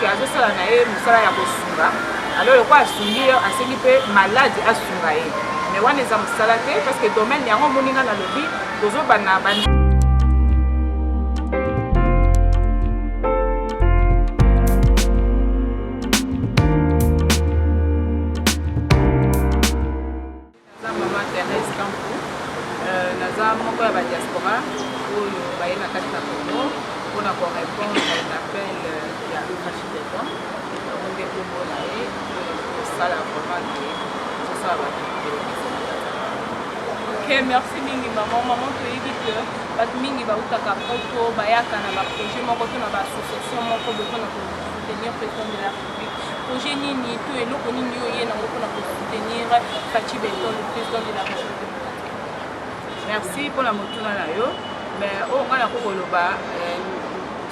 que azosala na ye mosala ya kosunga alors lokwa asungi asengi mpe maladi asunga ye mais wana eza mosala te parce que domaine yango moninga na lobi tozobana naza moko ya badiaspora oyo baye na kati na Congo mpona korépondre à un appel ya Fachi Beton nde kombo na ye kosala vraiment ke kosala bato Ok, merci mingi maman toyebi ke bato mingi bautaka poto bayaka na baprojet moko to na baassociation moko mpona kosoutenir président de la République projet nini to eloko nini oyo ye nango mpona kosoutenir Fachi Beton le président de la République. Merci pour la motuna na yo mais o ngana ko koloba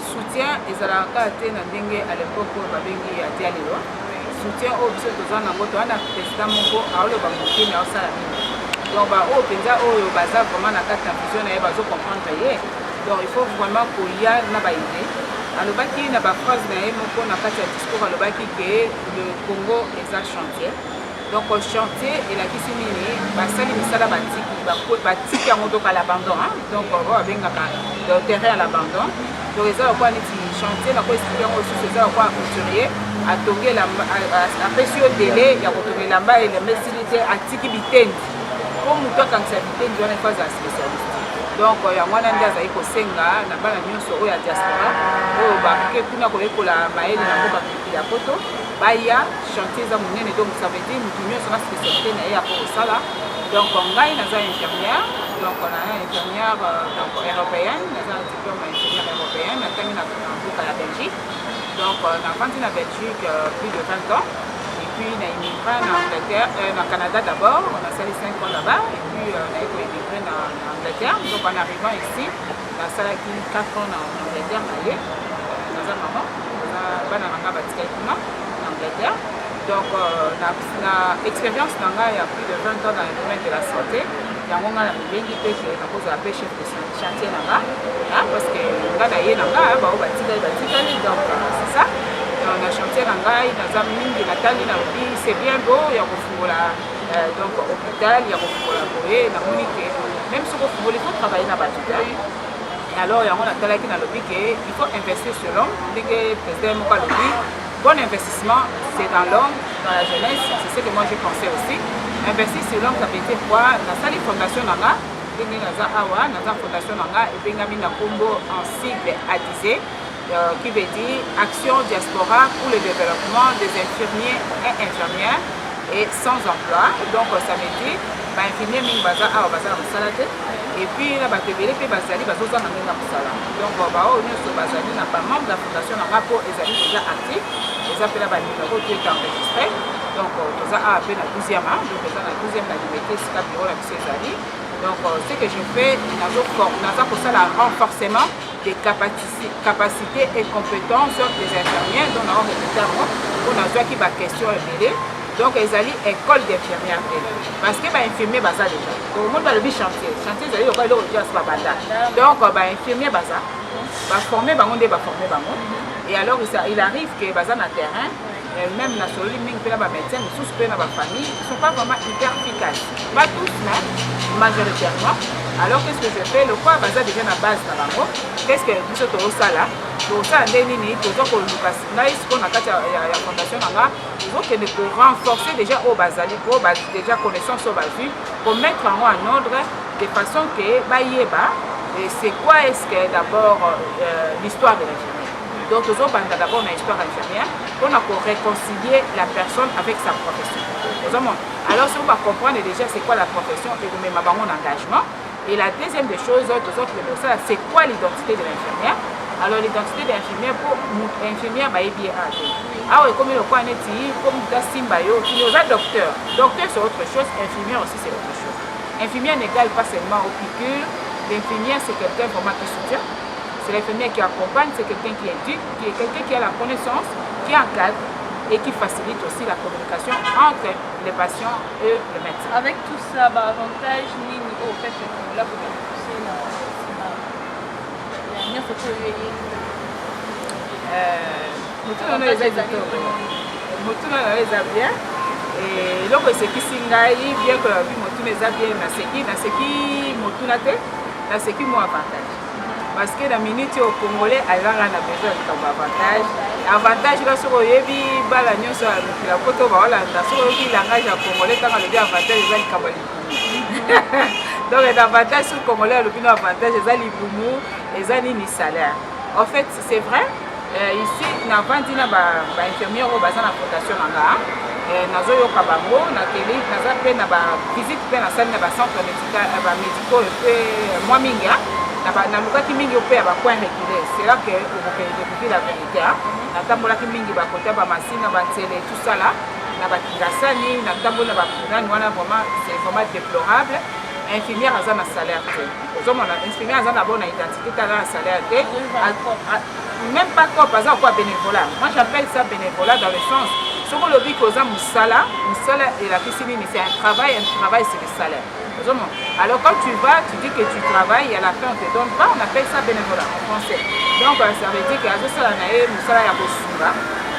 soutien ezalaka te na ndenge à l'époque babengi ya dialelo soutien au biso toza na moto wana président moko aoloba mokini aosala nini donc ba o penza oyo baza vraiment na kati na vision na ye bazo comprendre ye donc il faut vraiment kolia na baide alobaki na baphrase na ye moko na kati ya discours alobaki ke le Congo eza chantier donc au chantier elakisi nini basali misala batiki yango donc à l'abandon donc oyo abengaka terrain à l'abandon donc eza lokwa neti chantier na koexplike yango osusu eza lokwa couturier atongi apesi yo délai ya kotonga elamba elamba esili te atiki bitendi po moto akangisa bitendi wana efa azala spécialiste donc yango wana nde azali kosenga na bana nyonso oyo ya diaspora oyo bakoke kuna koyekola mayele na mboka mikili ya poto baya chantier eza monene donc ça veut dire motu nyonso na spécialité na ye ya kosala donc ngai naza infirmière donc naza infirmière donc européenne naza na diplôme infirmière européenne natangi na mboka ya Belgique donc navandi na Belgique plus de 20 ans et puis na immigré na Angleterre na Canada d'abord on a sali 5 ans là-bas et puis naye koimmigré na Angleterre donc en arrivant ici nasalaki 4 ans na Angleterre na ye naza maman bana na nga batikali kuna Angleterre. Donc, na expérience il y a plus de 20 ans dans le domaine de la santé. Il y a un chef de chantier parce que donc c'est ça. On a chantier c'est bien beau, il y a donc hôpital, il y a même si il faut travailler dans l'hôpital. Alors, il y a il faut investir sur l'homme. Dès que le président m'a dit, bon investissement, c'est dans l'homme, dans la jeunesse, c'est ce que moi j'ai pensé aussi. Investir sur l'homme, ça veut dire quoi? Dans la fondation Nanga, la fondation Nanga, et puis na combo en sigle ADISE, qui veut dire Action Diaspora pour le développement des infirmiers et infirmières et sans emploi. Donc ça veut dire infirmier mingi baza awa baza na salade et puis là batebele pe bazali bazoza na ngenga musala donc bao nyonso bazali na pas membre de la fondation na rapport ezali déjà actif eza pe la ba numéro qui est enregistré donc toza a pe na 12e donc eza na 12e la limité sika bureau la biso ezali donc ce que je fais naza kosala renforcement des capacités et compétences des infirmiers donc na répété yango po nazwaki baquestion ebele. Donc, ils allaient école d'infirmière. Parce que les infirmiers baza déjà. Au monde dans le chantier. Chantier, ils allaient au cas où ils donc, les infirmiers baza. Former, et alors, il arrive que baza na terrain, même la solide, même médecin, tous la famille, ils ne sont pas vraiment hyper efficaces. Pas tous, mais majoritairement. Alors, qu'est-ce que je fais? Le quoi baza déjà na base na bango. Qu'est-ce que nous sommes là? Pour ça, nous avons la fondation pour renforcer déjà au Bazali, pour déjà connaissance au Bazu, pour mettre en ordre de façon que c'est quoi est-ce que d'abord l'histoire de l'infirmière. Donc nous avons d'abord une histoire infirmière pour réconcilier la personne avec sa profession. Alors si on va comprendre déjà c'est quoi la profession et vous mettez mon engagement. Et la deuxième des choses, c'est quoi l'identité de l'infirmière. Alors l'identité de l'infirmière pour l'infirmière est bien âgée. Ah oui, comme le point est comme Simbayo, il y a docteur. Docteur c'est autre chose, infirmière aussi c'est autre chose. Infirmière n'égale pas seulement au piqûre. L'infirmière c'est quelqu'un vraiment qui soutient. C'est l'infirmière qui accompagne, c'est quelqu'un qui éduque, qui est quelqu'un qui a la connaissance, qui encadre et qui facilite aussi la communication entre les patients et le médecin. Avec tout ça, avantage ni au fait que là vous pousser motuna no eza kitoko motuna no eza bien eloko esekisi ngai bien que lobi motuna eza bien naseki motuna te naseki mo avantage parce que na minute au congolais azanga na besoin de avantage là soki oyebi bala nyonso ya mikila po to baolanda soki oyebi langage ya congolais ntango alobi avantage eza likambo ya libumu donc avantage soki congolais alobi no avantage eza libumu eza nini salaire en fait c'est vrai ici navandi na bainfirmière oyo baza na fondation na nga nazoyoka bango nakeli naza mpe na bavisite mpe nasali na bacentre médicaux mpe mwa mingi nalukaki mingi mpe ya bacoin reculé c'est là que okokende découvrir la vérité natambolaki mingi bakota bamasine banzele tout ça là na bakingasani natamboli na bapinani wana vraiment c'est vraiment déplorable infirmière aza na salaire te ozomona infirmière aza na bona identité tala na salaire te même pas corps aza quoi bénévolat moi j'appelle ça bénévolat dans le sens soki olobi koza mosala elakisi nini c'est un travail c'est le salaire. Alors quand tu vas, tu dis que tu travailles et à la fin on ne te donne pas, on appelle ça bénévolat en français. Donc ça veut dire que à ce moment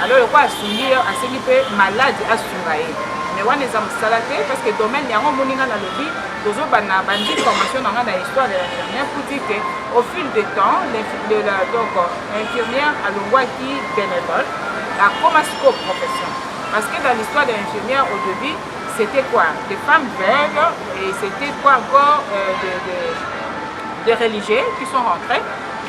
alors le quoi a malade à Sungaye. Mais on est en salaté parce que le domaine il y a un moninga dans le lobby, deux autres bandits formation dans l'histoire de l'infirmière pour dire qu'au fil du temps, l'infirmière a le roi qui bénévole, a commencé aux professions. Parce que dans l'histoire de l'infirmière au début, c'était quoi? Des femmes veuves et c'était quoi encore des religieux qui sont rentrés.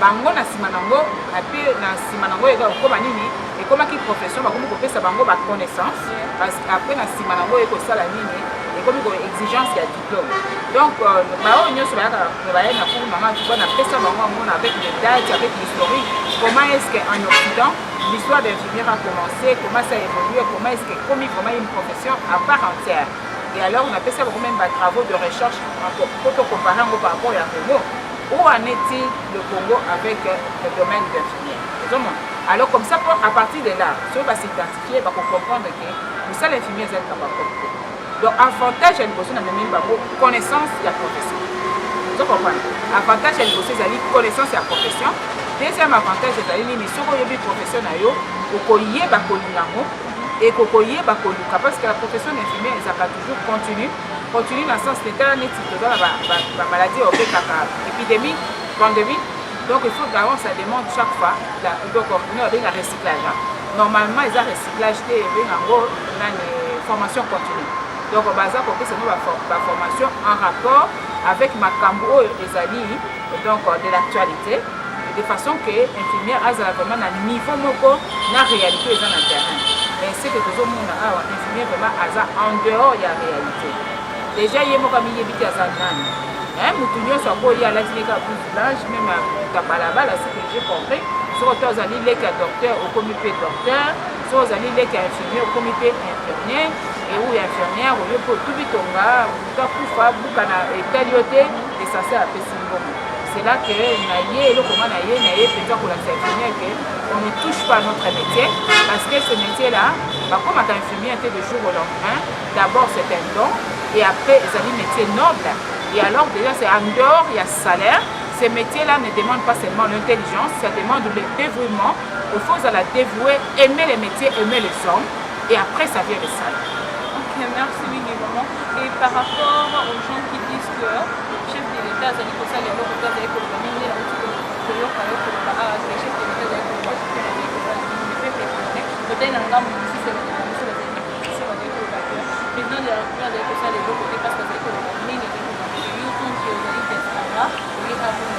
Bango na simanango, après na simanango ega okoma nini et comment qui profession bakomi kopesa bango ba connaissance parce qu'après na simanango eko sala nini et comme une exigence ya diplôme. Donc bao nyonso ba na pour maman tu vois na pesa bango avec les dates avec l'historique comment est-ce qu'en Occident l'histoire d'infirmière a commencé, comment ça a évolué, comment est-ce que comme vraiment une profession à part entière. Et alors on appelle ça même des travaux de recherche pour comparer par rapport à Congo. Où en est-il le Congo avec le domaine d'infirmière? Alors comme ça, à partir de là, si on va s'identifier, on va comprendre que nous sommes l'infirmière, c'est capable. Donc avantage à l'évolution dans le même connaissance de la profession. Vous comprenez? Avantage à l'évolution, c'est la connaissance de la profession. Deuxième avantage, c'est que si vous avez une profession, vous pouvez et vous pouvez parce que la profession d'infirmière est toujours continue dans le sens de la maladie, épidémie, pandémie. Donc il faut que ça demande chaque fois. Donc on a un recyclage. Normalement, il y a un recyclage et une formation continue. Donc on va avoir une formation en rapport avec ma cambo des alliés de l'actualité. De façon que l'infirmière a vraiment un niveau na réalité dans le terrain. Mais c'est que tout le monde a infirmière vraiment en dehors de la réalité. Déjà, il y a des gens qui ont un moutonnier soit quoi il y a la clinique à blanche même à Palaba là c'est que j'ai compris. Sur les alliés les docteurs au comité docteur, sur les alliés les infirmiers au comité infirmier et où infirmière au lieu pour tout vite on va tout faire boucana et talioté et ça c'est à Pessimbo. C'est là que on ne touche pas à notre métier parce que ce métier-là, comme un infirmier était de jour au lendemain, d'abord c'est un don et après c'est un métier noble. Et alors déjà c'est en dehors, il y a salaire. Ces métiers-là ne demandent pas seulement l'intelligence, ça demande le dévouement. Il faut la dévouer, aimer les métiers, aimer les hommes et après ça vient le salaire. Ok, merci Mimi maman. Et par rapport aux gens qui disent que chef de l'État a dit que ça les locaux avec le gouvernement là où tu peux le faire pour le chef de l'État avec le peut-être un gamme si c'est le président de la République avec ça les locaux parce que c'est le gouvernement il est you compte que vous allez faire ça oui à vous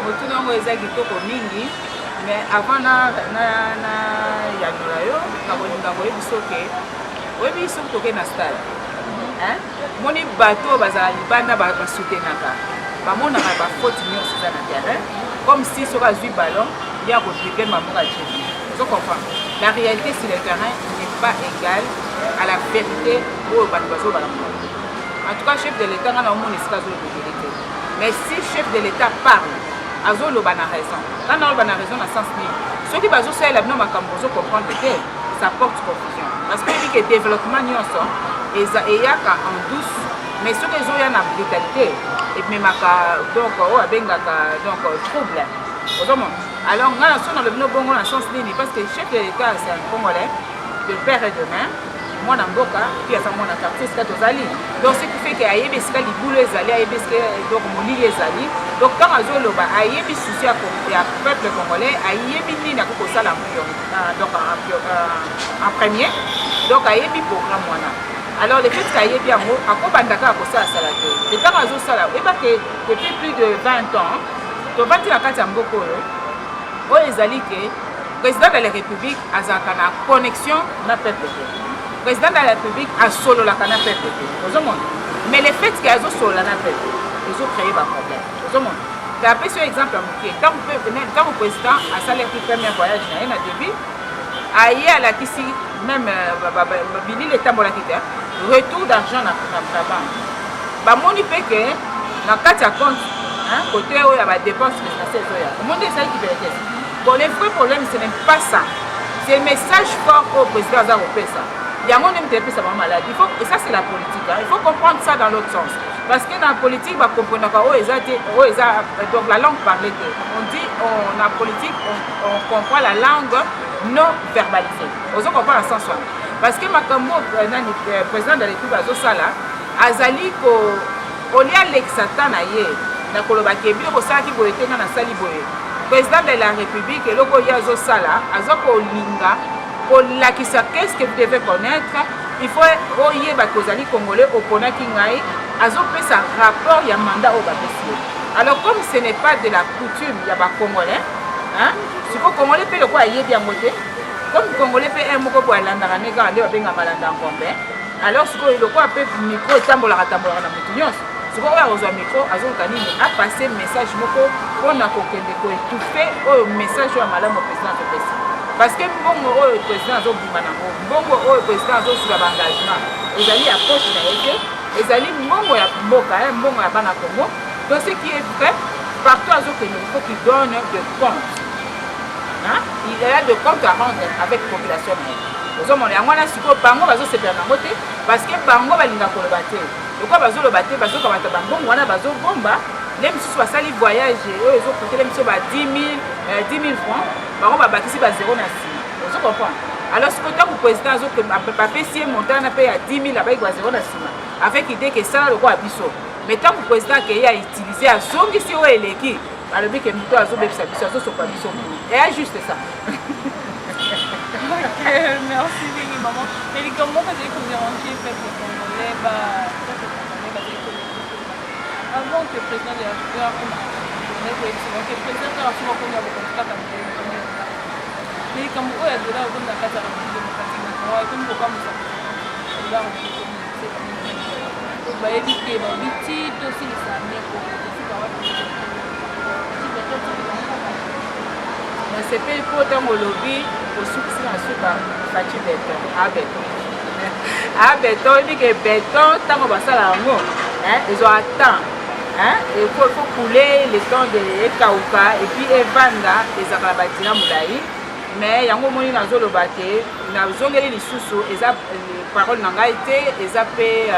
motuna ngo eza kitoko mingi mais avant na yanula yo nakolinga koyebi soki oyebi soki toke na stade moni bato bazala libanda basoutenaka bamonaka bafaute nyonso eza na terrain comme si soki azwi ballon ya kodrible mamoka jebi ozo comprendre la réalité sur le terrain n'est pas égale à la vérité oyo bato bazobala moto en tout cas chef de l'état nga na omona esika azolobekele te mais si chef de l'état parle azoloba na raison quand on a raison na sens nini soki bazosalela bino makambo ozokomprendre te ça porte confusion parce que ebi ke développement nyonso eyaka en douce mais soki ezoya na brutalité ememaka donc oyo abengaka donc trouble Alors, on a le bon dans le sens parce que le chef de l'État, c'est un Congolais, de père et de mère. Moi, dans Mboka, puis à ça, mon quartier, c'est Katozali. Donc, ce qui fait qu'il y a des boulot, les alliés, donc, mon lit, les alliés. Donc, quand on a des soucis à peuple congolais, il y a des lignes à donc en premier. Donc, il y a des programmes. Alors, le fait qu'il y ait bien, à quoi bandaka à ça, ça la tête. Et quand on a ça, depuis plus de 20 ans, tu vas dire à Katamboko, les alliés, le président de la République a une connexion dans le peuple. Le président de la République a solo la canne peuple. Mais le fait qu'il y a solo la peuple, ils ont créé des problèmes. Tu as pris un exemple quand le président a salé le premier voyage, il y a un début, à la Kissi, même l'État retour d'argent dans la banque. Mon IP que dans le compte, côté où il y a des dépenses, le monde est ça qui fait. Bon, le vrai problème, ce n'est pas ça. C'est le message fort au président européen. Il y a un monde qui est malade. Et ça, c'est la politique. Il faut comprendre ça dans l'autre sens. Parce que dans la politique, on comprend donc la langue parlée. On dit, dans la politique, on comprend la langue non verbalisée. On comprend le sens. Parce que le président de la République, Azali, au lieu d'Alexatan, président de la République, qu'est-ce que vous devez connaître? Il faut que les Congolais opposent sa rapport, il y a un mandat au Baptiste. Alors, comme ce n'est pas de la coutume, il y a des Congolais, si vous Congolais peut le quoi, il y a bien voté. Comme les Congolais peut un mot pour aller dans la négation, alors ce que le quoi peut micro tambola dans le ce qu'on va aux micro, a passé le message pour étouffer le message à madame au président de Pessi. Parce que le président de le président de l'engagement, ils allaient approcher les allaient Congo. Donc ce qui est vrai, partout il faut qu'ils donnent de compte. Il y a de compte à rendre avec la population. Parce que Bango va l'inga kolobate. Pourquoi bazo le battre parce que comme ta bango wana bazo bomba, même si soit sali voyage, eux ils ont coûté même si ba 10 000 francs, bango ba bakisi ba 0 na 6. Vous comprenez? Alors ce que tant que président azo que papier si montant na paye à 10 000 là-bas ba 0 na 6. Avec idée que ça le quoi biso. Mais tant que président qui a utilisé à zongi si o eleki, alors bien que mito azo bebisa biso azo sopa biso. Et juste ça. Merci maman. Mais comment vous avez dérangé peuple congolais avant que le président de la République que le président de la République mais comme vous êtes là au la carte démocratique comme va éviter aussi c'est pas pour tant au lobby au succès en super Fachi béton béton il dit que béton tant qu'on va ça là ils ont attend il faut couler le temps de Kauka et puis Evanda les Akalabatina Moulaï mais yango moni nazo lo baté nazo ngeli lisusu eza parole nanga été ezapé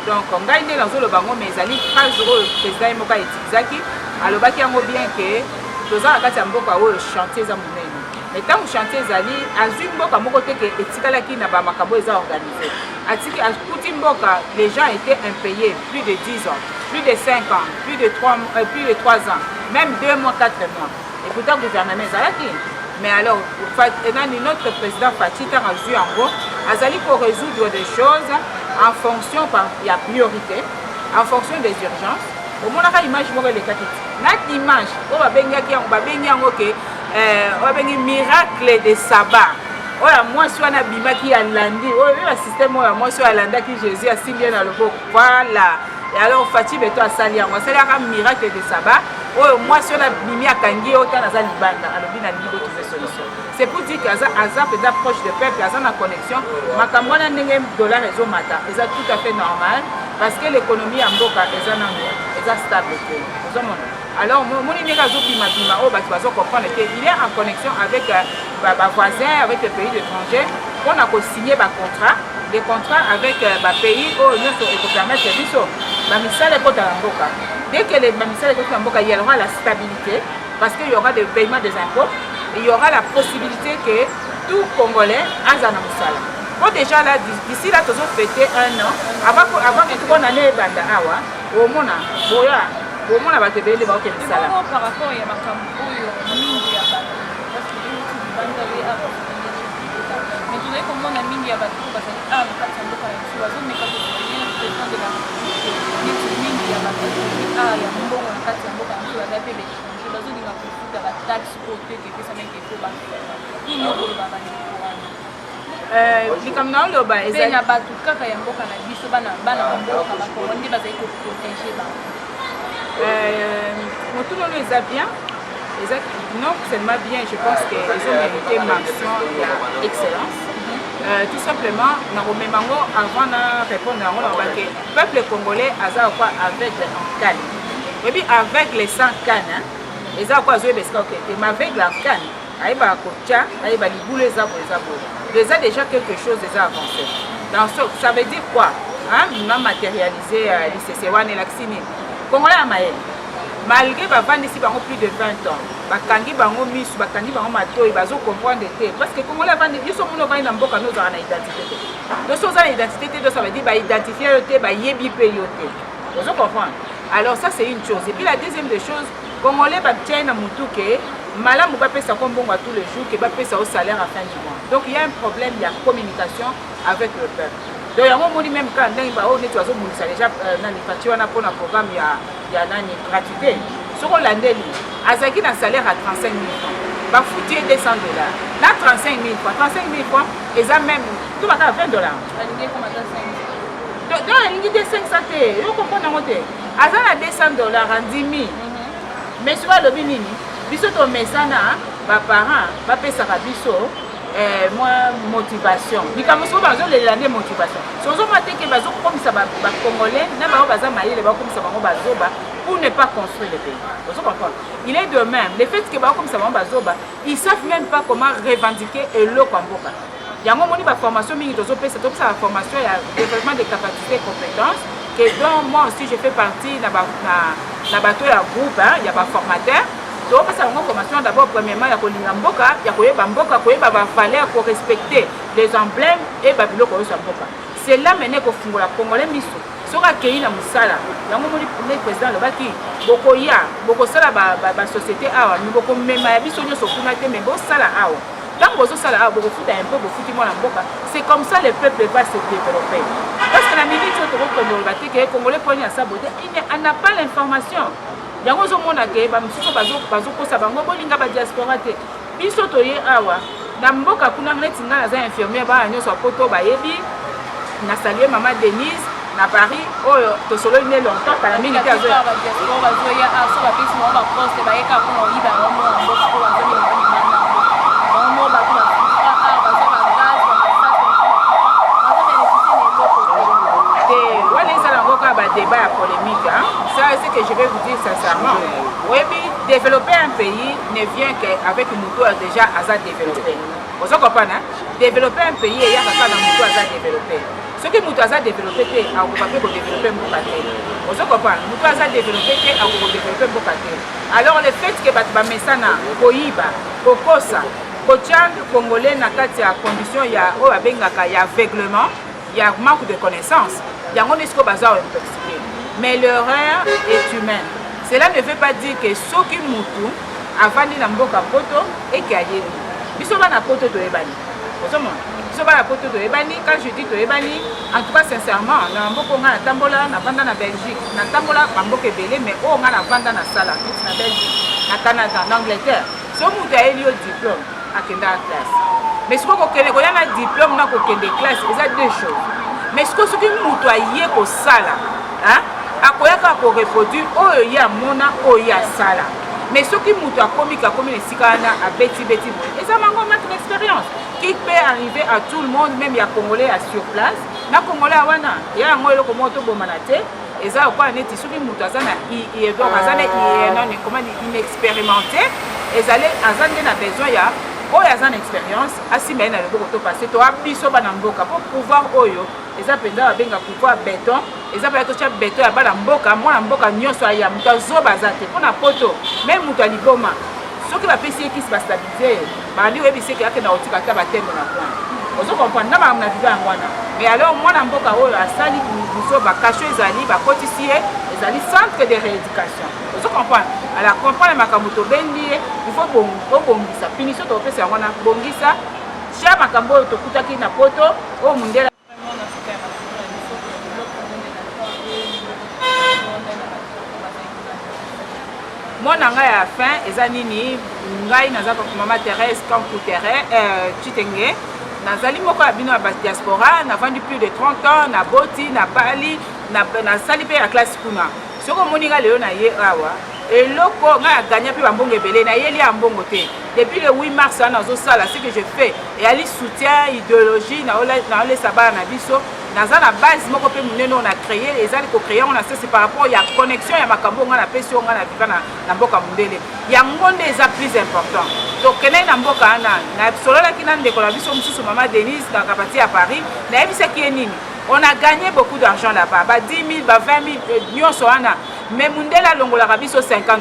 donc ngai nde nazo lo bango mais ezali phrase oyo président moka etikizaki alobaki yango bien que toza na kati ya mboka oyo chantier eza monene mais ntango chantier ezali azwi mboka moko te ke etikalaki na bamakambo eza organisé atiki akuti mboka les gens étaient impayés plus de 10 ans plus de 5 ans plus de 3 ans même 2 mois 4 mois et pourtant le gouvernement ezalaki mais alors notre président Fachi ntango azwi yango azali pour résoudre des choses en fonction il y a priorité en fonction des urgences au moins la image moko elekaki notre image oyo babengi yango ke babengi miracle de Saba oyo mwasi wana abimaki alandi oyo ba système oyo mwasi oyo alandaki Jésus asimbi ye na loboko voilà et alors Fachi beto asali yango asaliaka miracle de Saba oyo mwasi wana abimi akangi oyo tana aza libanda alobi na lingi trouver solution c'est pour dire que aza peut-être proche de peuple aza na connexion makambo wana ndenge dollar ezomata eza tout à fait normal parce que l'économie ya mboka eza nango eza stable te ozomona alors moni ndenge azobimabima oyo bato bazocomprendre que il est en connexion avec bavoisins avec les pays étrangers mpona kosigner des contrats avec bapays oyo nyonso ekopermettre biso bamisala ekota na mboka dès que bamisala ekota na mboka il y aura la stabilité parce qu'il y aura des paiements des impôts, et il y aura la possibilité que tout Congolais a un moussala. Bon, déjà là, d'ici là, tous fêté 1 an, avant que tout le monde ait banda awa, au monde, au monde va te payer les banques de moussala. Par rapport à ma campagne, mais tu sais comment on a mis à battre parce que ah on a fait un peu par exemple mais quand on est le président de la République à battre ah il y a un bon on a fait un peu par exemple la paix je bazo dinga kufuta ba tax côté que ça même que faut ba il y a ko ba ba likamna lo ba ezali na batu kaka ya mboka na biso bana mboka ba ko ndi bazali ko protéger ba motuno lo eza bien. Non seulement bien, je pense qu'ils ont mérité mention d'excellence. Tout simplement, avant de répondre à le peuple congolais a avec un canne. Et puis avec les 100 cannes, ils ont quoi joué mais avec la canne, déjà quelque chose déjà avancé. Donc ça veut dire quoi? On a matérialisé l'ICC et l'Axini. Congolais à Maël. Malgré bavandisi bango plus de 20 ans, bakangi bango misu, bakangi bango matoi, bazo comprendre te parce que Congolais vandi biso muno vandi na mboka no za na identité. Donc ça identité donc ça veut dire ba identifier te ba yebi pe yote. Vous comprenez? Alors ça c'est une chose. Et puis la deuxième des choses, Congolais ba tient na mutuke, malamu ba pesa ko mbongo tous les jours que ba pesa au salaire à fin du mois. Donc il y a un problème, il y a communication avec le peuple. Donc il y a un moment même quand ndenge ba on est oiseau munisa déjà na lipati wana pour un programme il y a une gratuité. Sur l'andeli, Azaki a un salaire à 35 000 francs. Va foutre 200 $. Là, 35 000 francs. 35 000 francs, ils ont même tout va à 20 $. Donc, il y a 500 $. Vous comprenez? Azan a 200 $ en 10 000. Mais sur le bini, biso to mesana, ba parents, ba pesa biso. Moi motivation likamoso bazo lelande motivation sozo mateke bazo komisa ba congolais na ba baza mayele ba komisa bango bazoba pour ne pas construire le pays. Vous comprenez? Il est de même le fait que ba komisa bango bazoba ils savent même pas comment revendiquer elo kwamboka yango moni ba formation mingi tozo pesa to sa formation ya développement des capacités et compétences que donc moi aussi je fais partie na bato ya groupe il y a ba formateur. Donc, ça une formation d'abord, premièrement, il y a une mboka, il y a une mboka, il y a valeur pour respecter les emblèmes et Babylone pour mboka. C'est là maintenant qu'on fait la Congolais miso. Ce qui est accueilli dans Moussala, il y a un président le baki, beaucoup ya, beaucoup sala ba société awa, mais beaucoup même à biso nyo sokunate mais beaucoup sala awa. Quand vous sala awa, beaucoup fout un peu, beaucoup fout moi la mboka. C'est comme ça le peuple va se développer. Parce que la minute où tu reconnais que les Congolais prennent à sa beauté, il n'a pas l'information. Yango zo mona ke ba misusu bazo kosa bango bolinga ba diaspora te biso toye awa na mboka kuna neti nga za infirmière ba nyoso poto ba yebi na saluer maman Denise na Paris oyo to solo ne longtemps para mingi te azo ba diaspora bazo ya aso ba pesi mo ba poste ba yeka ko no iba mo mboka ko bazo ni ba mo ba ko débat polémique, hein? Ça c'est que je vais vous dire sincèrement. Oui, développer un pays ne vient qu'avec une moto déjà à développer. Vous comprenez? Développer un pays, il y a pas dans moto à développer. Ce que moto à développer, on ne peut pas développer mon côté. Vous comprenez? Moto à développer, on peut développer mon côté. Alors le fait que batba mesana, koiba, kokosa, kotiang congolais na kati ya condition ya o abengaka ya aveuglement, il y a manque de connaissances. Mais l'erreur est humaine. Cela ne veut pas dire que ceux qui moutou avant de mboka poto et qui a yéli. Biso bana poto to ebani. Biso bana poto to ebani. Quand je dis to ebani, en tout cas sincèrement, na mboko nga na tambola na vanda na Belgique, na tambola mboka belé mais o nga na vanda na sala na Belgique, na Canada, en Angleterre. So moutou a eu diplôme à kenda classe. Mais ce qu'on connaît quand il y a un diplôme na ko kende classe, il y a deux choses. Mais ce que ce qui moutou a yé ko sala, hein? Akoyaka ko reproduire oyo ya mona oyo ya sala. Mais ce qui moutou a commis les sikana a beti et ça m'a une expérience qui peut arriver à tout le monde, même il y a Congolais sur place. Na Congolais wana, il y a un moyo comme auto bomanate. Et ça quoi net ce qui moutou azana il donc azana il comment inexpérimenté et allez azana na besoin ya oyo azana expérience asime na le boko to passer to abiso bana mboka pour pouvoir oyo et ça pendant benga pouvoir béton eza pa tocha beto ya bana mboka mwana mboka nyonso aya moto azoba aza te mpona poto même moto ya liboma soki bapesi ye kisi bastabilize bandi oyebisi eke akenda kotika ata batembe na kwana ozo comprendre na makambo na viva yango wana mais alors mwana mboka oyo asali buzoba kasho ezali bakotisi ye ezali centre de rééducation ozo comprendre ala comprendre makambo tobendi ye il faut obongisa punition tokopesa yango wana bongisa cha makambo oyo tokutaki na poto oyo mundela mwana ngai ya fin eza nini ngai naza mama Thérèse Kampu Chitenge nazali moko ya bino ya diaspora navandi plus de 30 ans na boti na bali nasali mpe ya classe kuna soki omoni ngai lelo na ye awa eloko ngai aganya mpe bambongo ebele nayeli ya mbongo te depuis le 8 mars wana nazosala ce que je fais eyali soutien idéologie naolesa bana na biso naza na base moko mpe monene oyo na créé ezali kocréé ngo na sese par rapport ya connexion ya makambo nga napesi oyo nga na viva na mboka mondele yango nde eza plus important tokendeki na mboka wana nasololaki na ndeko na biso mosusu mama Denise na kapati ya Paris nayebisaki ye nini on a gagné beaucoup d'argent là-bas ba 10 000 ba 20 000 nyonso wana mais mundele alongolaka biso 50%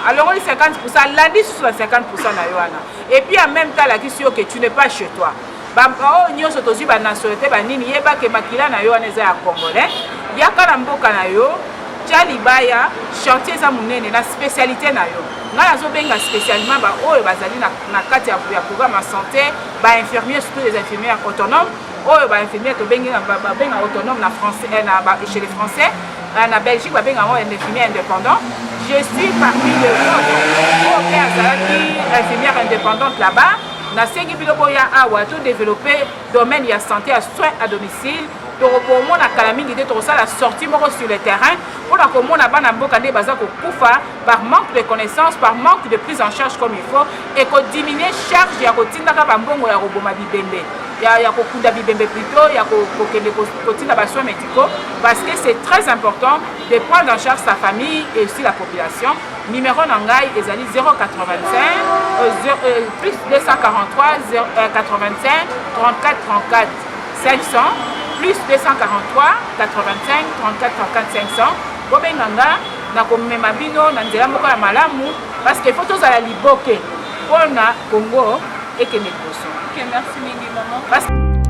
alongoli 50% alandi susu na 50% na yo wana et puis en même temps alakisi yo que tu n'es pas chez toi oyo nyonso tozwi banationalité banini yebake makila na yo wana eza ya congolais yaka na mboka na yo tia libaya chantier eza monene na spécialité na yo ngai nazobenga spécialement baoyo bazali na kati ya programme ya santé bainfirmier surtout les infirmières autonomes oyo bainfirmier tobenga autonome na français chez les français na Belgique babenga ngo infirmier indépendant je suis parmi les autres oyo mpe azalaki infirmière indépendante là-bas nasengi bino boya awa to développer domaine ya santé à soins à domicile tokomona kala mingi te tokosala sortie moko sur le terrain mpona komona bana mboka nde baza kokufa par manque de connaissance par manque de prise en charge comme il faut et kodiminuer charge ya kotindaka bambongo ya koboma bibembe ya kokunda bibembe plutôt ya kokende kotinda basoins médicaux parce que c'est très important de prendre en charge sa famille et aussi la population. Numéro nangai ezali 085 plus 243 85 34 34 500 plus 243 85 34 34 500 bobenganga na komema bino na nzela moko ya malamu parce que faut tozala liboke mpona Congo ekende liboso. Ok, merci mingi maman.